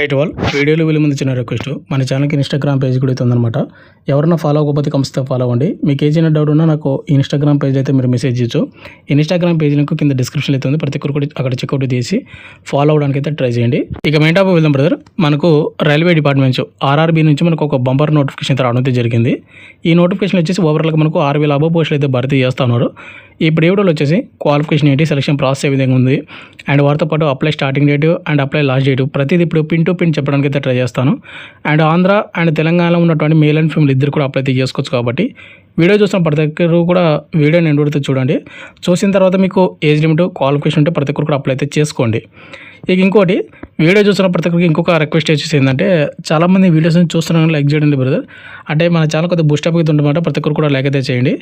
Right wall వీడియోలో వెళ్ళే ముందు చిన్న రిక్వెస్ట్, మన ఛానల్కి ఇన్స్టాగ్రామ్ పేజ్ కూడా అయితే ఉందన్నమాట. ఎవరన్నా ఫాలో అవ్వకపోతే కంపల్సరీ ఫాలో అవ్వండి. మీకు ఏదైనా డౌట్ ఉన్నా నాకు ఇన్స్టాగ్రామ్ పేజ్ అయితే మీరు మెసేజ్ చేయొచ్చు. ఇన్స్టాగ్రామ్ పేజ్ లింక్ కింద డిస్క్రిప్షన్ అయితే ఉంది. ప్రతి ఒక్కరు కూడా అక్కడ చెక్అవుట్ చేసి ఫాలో అవడానికి అయితే ట్రై చేయండి. ఇక మెయిన్ టాపిక్ వెళ్దాం బ్రదర్. మనకు రైల్వే డిపార్ట్మెంట్స్ ఆర్ఆర్బీ నుంచి మనకు ఒక బంపర్ నోటిఫికేషన్ అయితే రావడం అయితే జరిగింది. ఈ నోటిఫికేషన్ వచ్చేసి ఓవరాల్గా మనకు 6,000 అబవ్ పోస్టులు అయితే భర్తీ చేస్తూ ఉన్నారు. ఇప్పుడు వీడియోలో వచ్చేసి క్వాలిఫికేషన్ ఏంటి, సెలక్షన్ ప్రాసెస్ ఏ విధంగా ఉంది, అండ్ వాటితో పాటు apply starting date and apply last date ప్రతిదీ ఇప్పుడు పిన్ టు పిన్ చెప్పడానికి అయితే ట్రై చేస్తాను. అండ్ ఆంధ్ర అండ్ తెలంగాణలో ఉన్నటువంటి మేల్ అండ్ ఫీమేల్ ఇద్దరు కూడా అప్లై చేసుకోవచ్చు. కాబట్టి వీడియో చూసిన ప్రతి ఒక్కరు కూడా వీడియోని ఎండ్ వరకు చూడండి. చూసిన తర్వాత మీకు ఏజ్ లిమిట్, క్వాలిఫికేషన్ ఉంటే ప్రతి ఒక్కరు కూడా అప్లై అయితే చేసుకోండి. ఇక ఇంకోటి, వీడియో చూసిన ప్రతి ఒక్కరికి ఇంకొక రిక్వెస్ట్ వచ్చేసి ఏంటంటే, చాలామంది వీడియోస్ని చూస్తున్నాను లైక్ చేయండి బ్రదర్. అంటే మన ఛానల్ కొద్దిగా బూస్టప్ అయితే ఉంటుందన్నమాట. ప్రతి ఒక్కరు కూడా లైక్ అయితే చేయండి.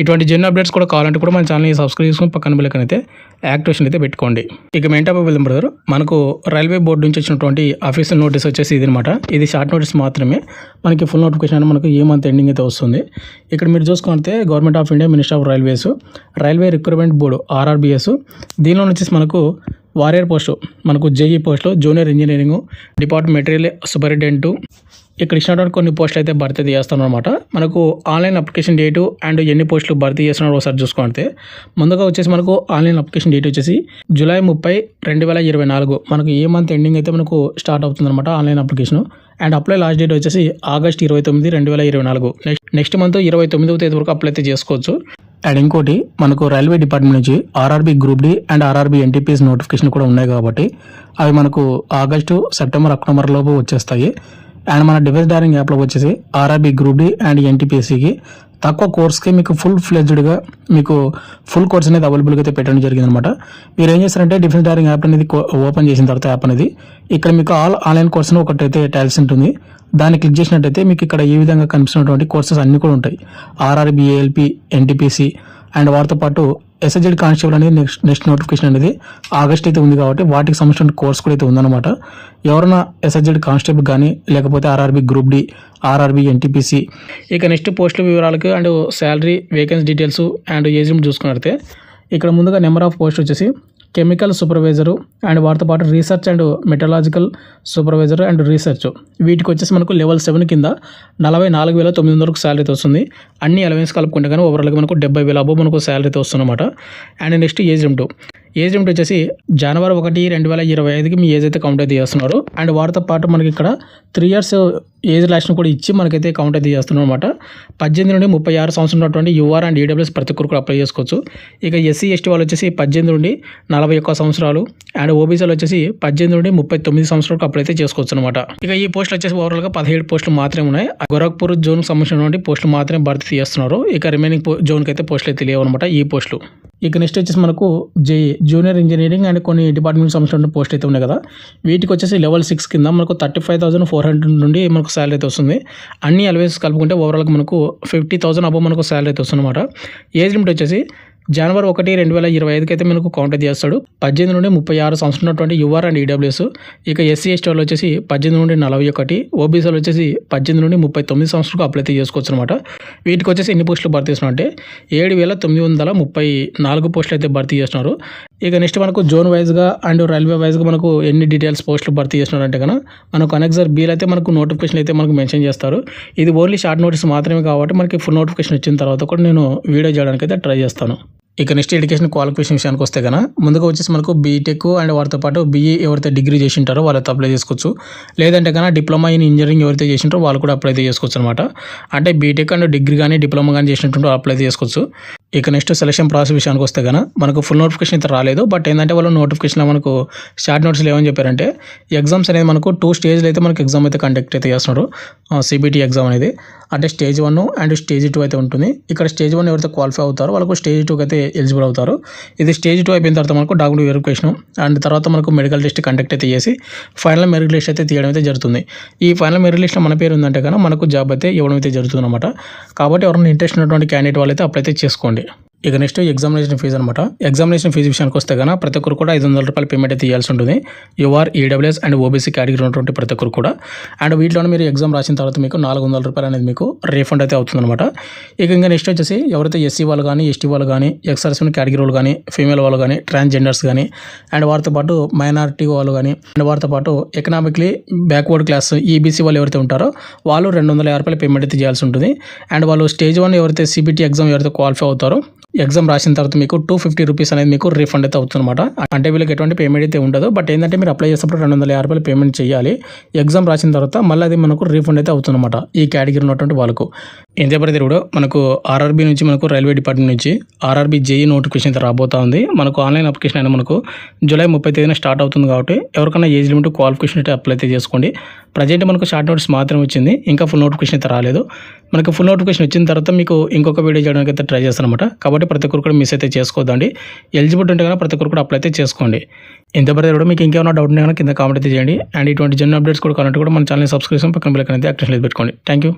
ఇటువంటి జెన్ అప్డేట్స్ కూడా కావాలంటే కూడా మన ఛానల్ని సబ్స్క్రైబ్ చేసుకుని పక్కన బెల్ ఐకాన్ అయితే యాక్టివేషన్ అయితే పెట్టుకోండి. ఇక మెయిన్ టాపిక్ వెళ్దాం బ్రదర్. మనకు రైల్వే బోర్డు నుంచి వచ్చినటువంటి అఫీషియల్ నోటీస్ వచ్చేసి ఇది అనమాట. ఇది షార్ట్ నోటీస్ మాత్రమే. మనకి ఫుల్ నోటిఫికేషన్ మనకు ఏ మంత్ ఎండింగ్ అయితే వస్తుంది. ఇక్కడ మీరు చూసుకుంటే government of India, minister of railways, railway recruitment board RRBs, దీనిలో వచ్చేసి మనకు వారియర్ పోస్టు, మనకు జేఈ పోస్టులు, junior engineering department material superintendent, ఇక్కడ ఇచ్చినటువంటి కొన్ని పోస్టులు అయితే భర్తీ చేస్తున్నాం అనమాట. మనకు ఆన్లైన్ అప్లికేషన్ డేటు అండ్ ఎన్ని పోస్టులు భర్తీ చేస్తున్నారో ఒకసారి చూసుకుంటే, ముందుగా వచ్చేసి మనకు ఆన్లైన్ అప్లికేషన్ డేట్ వచ్చేసి జూలై 30, 2024 మనకు ఏ మంత్ ఎండింగ్ అయితే మనకు స్టార్ట్ అవుతుందన్నమాట online application. And apply last date వచ్చేసి ఆగస్ట్ 29, 2024. నెక్స్ట్ మంత్ 29వ తేదీ వరకు అప్లై అయితే చేసుకోవచ్చు. అండ్ ఇంకోటి, మనకు రైల్వే డిపార్ట్మెంట్ నుంచి RRB group D and RRB NTPC notification కూడా ఉన్నాయి కాబట్టి అవి మనకు ఆగస్టు, సెప్టెంబర్, అక్టోబర్ లోపు వచ్చేస్తాయి. అండ్ మన డిఫెన్స్ డైరింగ్ యాప్లో వచ్చేసి ఆర్ఆర్బీ గ్రూప్ డి అండ్ ఎన్టీపీఎస్సికి తక్కువ కోర్స్కి మీకు ఫుల్ ఫ్లెడ్జ్డ్గా మీకు ఫుల్ కోర్స్ అనేది అవైలబుల్గా అయితే పెట్టడం జరిగింది అనమాట. మీరు ఏం చేస్తారంటే డిఫెన్స్ డైరింగ్ యాప్ అనేది ఓపెన్ చేసిన తర్వాత యాప్ అనేది ఇక్కడ మీకు ఆన్లైన్ కోర్స్ ఒకటైతే టైల్స్ ఉంటుంది. దాన్ని క్లిక్ చేసినట్టయితే మీకు ఇక్కడ ఈ విధంగా కనిపిస్తున్నటువంటి కోర్సెస్ అన్నీ కూడా ఉంటాయి. ఆర్ఆర్బీ, ఏఎల్పీ, ఎన్టీపీసీ అండ్ వాటితో పాటు ఎస్ఎస్జెడ్ కానిస్టేబుల్ అనేది నెక్స్ట్ నోటిఫికేషన్ అనేది ఆగస్ట్ అయితే ఉంది కాబట్టి వాటికి సంబంధించిన కోర్స్ కూడా అయితే ఉందన్నమాట. ఎవరైనా ఎస్ఎస్జెడ్ కానిస్టేబుల్ కానీ లేకపోతే RRB group D, RRB NTPC, ఇక నెక్స్ట్ పోస్టుల వివరాలకు and salary, vacancy details and age limit చూసుకున్నట్లయితే ఇక్కడ ముందుగా నెంబర్ ఆఫ్ పోస్ట్ వచ్చేసి కెమికల్ సూపర్వైజరు అండ్ వాటితో పాటు research and metallurgical supervisor and research, వీటికి వచ్చేసి మనకు లెవెల్ 7 కింద 44,900 వరకు శాలరీ అయితే వస్తుంది. అన్ని అలవెన్స్ కలుపుకుంటే కానీ ఓవరాల్గా మనకు 70,000 అబోవ్ మనకు శాలరీ అయితే వస్తుందన్నమాట. అండ్ నెక్స్ట్ ఏజ్ లిమిట్ వచ్చేసి జనవరి 1, 2025కి మీ ఏజ్ అయితే కౌంట్ అయితే చేస్తున్నారు. అండ్ వాటితో పాటు మనకి ఇక్కడ 3 years ఏజ్ రిలాక్షన్ కూడా ఇచ్చి మనకైతే కౌంట్ అయితే చేస్తున్నాం అనమాట. 18 నుండి 36 సంవత్సరం ఉన్నటువంటి యూఆర్ అండ్ ఈడబ్ల్యూఎస్ ప్రతి ఒక్కరు కూడా అప్లై చేసుకోవచ్చు. ఇక ఎస్సీ, ఎస్టీ వాళ్ళు వచ్చేసి 18 నుండి 41 సంవత్సరాలు అండ్ ఓబీసీలు వచ్చేసి 18 నుండి 39 సంవత్సరాలకు అప్లై అయితే చేసుకోవచ్చు అనమాట. ఇక ఈ పోస్టులు వచ్చేసి ఓవరాల్గా 17 పోస్టులు మాత్రమే ఉన్నాయి. గోరఖ్పూర్ జోన్కి సంబంధించినటువంటి పోస్టులు మాత్రమే భర్తీ చేస్తున్నారు. ఇక రిమైనింగ్ జోన్కి అయితే పోస్టులు అయితే లేవు అనమాట ఈ పోస్టులు. ఇక నెక్స్ట్ వచ్చేసి మనకు జేఈ, జూనియర్ ఇంజనీరింగ్ అండ్ కొన్ని డిపార్ట్మెంట్ సంబంధించిన పోస్ట్ అయితే ఉన్నాయి కదా, వీటికి వచ్చేసి లెవెల్ 6 కింద మనకు 35,400 నుండి మనకు శాలరీ అయితే వస్తుంది. అన్ని అలవెన్స్ కలుపుకుంటే ఓవరాల్గా మనకు 50,000 అబోవ్ మనకు శాలరీ అయితే వస్తుంది అనమాట. ఏజ్ లిమిట్ వచ్చేసి జనవరి 1, 2025కి అయితే మనకు కౌంట్ అయితే చేస్తాడు. 18 నుండి 36 సంవత్సరం ఉన్నటువంటి యూఆర్ అండ్ ఈడబ్ల్యూఎస్, ఇక ఎస్సీ, ఎస్టీ వాళ్ళు వచ్చేసి 18 నుండి 41, ఓబీసీలు వచ్చేసి 18 నుండి 39 సంవత్సరాలకు అప్లై అయితే చేసుకోవచ్చు అనమాట. వీటికి వచ్చేసి ఎన్ని పోస్టులు భర్తీ చేస్తున్నారు అంటే 7,934 పోస్టులు అయితే భర్తీ చేస్తున్నారు. ఇక నెక్స్ట్ మనకు జోన్ వైజ్గా అండ్ రైల్వే వైజ్గా మనకు ఎన్ని డీటెయిల్స్ పోస్టులు భర్తీ చేస్తున్నారు అంటే కనుక మనకు అనెక్సర్ బీల్ అయితే మనకు నోటిఫికేషన్ అయితే మనకు మెన్షన్ చేస్తారు. ఇది ఓన్లీ షార్ట్ నోటీస్ మాత్రమే కాబట్టి మనకి ఫుల్ నోటిఫికేషన్ వచ్చిన తర్వాత కూడా నేను వీడియో చేయడానికి అయితే ట్రై చేస్తాను. ఇక నెక్స్ట్ ఎడ్యుకేషన్ క్వాలిఫికేషన్ విషయానికి వస్తే కనుక ముందుగా వచ్చేసి మనకు బీటెక్ అండ్ వాటితో పాటు బీఈ ఎవరైతే డిగ్రీ చేసి ఉంటారో వాళ్ళైతే అప్లై చేసుకోవచ్చు. లేదంటే కనుక డిప్లొమా ఇన్ ఇంజనీరింగ్ ఎవరైతే చేసి ఉంటారో వాళ్ళు కూడా అప్లై చేసుకోవచ్చు అనమాట. అంటే బీటెక్ అండ్ డిగ్రీ కానీ డిప్లొమా కానీ చేసినట్టు అప్లై చేసుకోవచ్చు. ఇక నెక్స్ట్ సెలక్షన్ ప్రాసెస్ విషయానికి వస్తే కనుక మనకు ఫుల్ నోటిఫికేషన్ అయితే రాలేదు. బట్ ఏంటంటే వాళ్ళు నోటిఫికేషన్లో మనకు షార్ట్ నోట్స్లో ఏమని చెప్పారంటే ఎగ్జామ్స్ అనేది మనకు 2 స్టేజ్లో అయితే మనకు ఎగ్జామ్ అయితే కండక్ట్ అయితే చేస్తున్నారు. సిబిటీ ఎగ్జామ్ అనేది అంటే స్టేజ్ 1 అండ్ స్టేజ్ 2 అయితే ఉంటుంది. ఇక్కడ స్టేజ్ 1 ఎవరైతే క్వాలిఫై అవుతారో వాళ్ళకు స్టేజ్ 2 అయితే ఎలిజిబుల్ అవుతారు. ఇది స్టేజ్ 2 అయిపోయిన తర్వాత మనకు డాక్యుమెంట్ వెరిఫికేషన్ అండ్ తర్వాత మనకు మెడికల్ టెస్ట్ కండక్ట్ అయితే చేసి ఫైనల్ మెరిట్ లిస్ట్ అయితే తీయడం అయితే జరుగుతుంది. ఈ ఫైనల్ మెరిట్ లిస్ట్లో మన పేరు ఉందంటే కనుక మనకు జాబ్ అయితే ఇవ్వడం అయితే జరుగుతుంది అనమాట. కాబట్టి ఎవరైనా ఇంట్రెస్ట్ ఉన్నటువంటి క్యాండిడేట్ వాళ్ళు అయితే అప్లై అయితే చేసుకోండి. ఇక నెక్స్ట్ ఎగ్జామినేషన్ ఫీజు అనమాట. ఎగ్జామినేషన్ ఫీజు విషయానికి వస్తే కన్నా ప్రతి ఒక్కరు కూడా 500 రూపాయలు పేమెంట్ అయితే ఇవ్వాల్సి ఉంటుంది. UR, EWS and OBC category ఉన్నటువంటి ప్రతి ఒక్కరు కూడా. అండ్ వీటిలో మీరు ఎగ్జామ్ రాసిన తర్వాత మీకు 400 రూపాయలు అనేది మీకు రీఫండ్ అయితే అవుతుందన్నమాట. ఇక ఇంకా నెక్స్ట్ వచ్చేసి ఎవరైతే ఎస్సీ వాళ్ళు కానీ, ఎస్టీ వాళ్ళు కానీ, ఎక్స్-సర్వీస్మెన్ కేటగిరీ వాళ్ళు కానీ, ఫీమేల్ వాళ్ళు కానీ, ట్రాన్స్జెండర్స్ కానీ, అండ్ వారితో పాటు మైనారిటీ వాళ్ళు కానీ, అండ్ వారితో పాటు ఎకనామిక్లీ బ్యాక్వర్డ్ క్లాస్ ఈబీసీ వాళ్ళు ఎవరైతే ఉంటారో వాళ్ళు 250 రూపాయలు పేమెంట్ అయితే చేయాల్సి ఉంటుంది. అండ్ వాళ్ళు స్టేజ్ 1 ఎవరైతే సిబిటీ ఎగ్జామ్ ఎవరైతే క్వాలిఫై అవుతారో ఎగ్జామ్ రాసిన తర్వాత మీకు 250 రూపీస్ అనేది మీకు రీఫండ్ అయితే అవుతుందన్నమాట. అంటే వీళ్ళకి ఎటువంటి పేమెంట్ అయితే ఉండదు. బట్ ఏంటంటే మీరు అప్లై చేసినప్పుడు 250 రూపాయలు పేమెంట్ చేయాలి. ఎగ్జామ్ రాసిన తర్వాత మళ్ళీ అది మనకు రీఫండ్ అయితే అవుతుందన్నమాట ఈ కేటగిరీ ఉన్నటువంటి వాళ్ళకు. ఇంతే పరిధిలో మనకు ఆర్ఆర్బీ నుంచి మనకు రైల్వే డిపార్ట్మెంట్ నుంచి ఆర్ఆర్బీ జేఈ నోటిఫికేషన్ అయితే రాబోతా ఉంది. మనకు ఆన్లైన్ అప్లికేషన్ అయినా మనకు జూలై 30 తేదీన స్టార్ట్ అవుతుంది కాబట్టి ఎవరికైనా ఏజ్ లిమిట్ క్వాలిఫికేషన్ అయితే అప్లై అయితే చేసుకోండి. ప్రజెంట్ మనకు షార్ట్ నోట్స్ మాత్రమే వచ్చింది, ఇంకా ఫుల్ నోటిఫికేషన్ అయితే రాలేదు. మనకు ఫుల్ నోటిఫికేషన్ వచ్చిన తర్వాత మీకు ఇంకొక వీడియో చేయడానికి అయితే ట్రై చేస్తాను అనమాట. కాబట్టి ప్రతి ఒక్కరు కూడా మిస్ అయితే చేసుకోవద్దండి. ఎలిజిబిలిటీ ఉంటే కనుక ప్రతి ఒక్కరు కూడా అప్లై అయితే చేసుకోండి. ఇంత పరిధి కూడా మీకు ఇంకేమైనా డౌట్ ఉంటే కనుక కింద కామెంట్ అయితే చేయండి. అండ్ ఇటువంటి జన్ అప్డేట్స్ కూడా కావాలంటే కూడా మన ఛానల్ సబ్స్క్రిప్షన్ పక్కన బెల్ ఐకాన్ అయితే యాక్టివేషన్ పెట్టుకోండి. Thank you.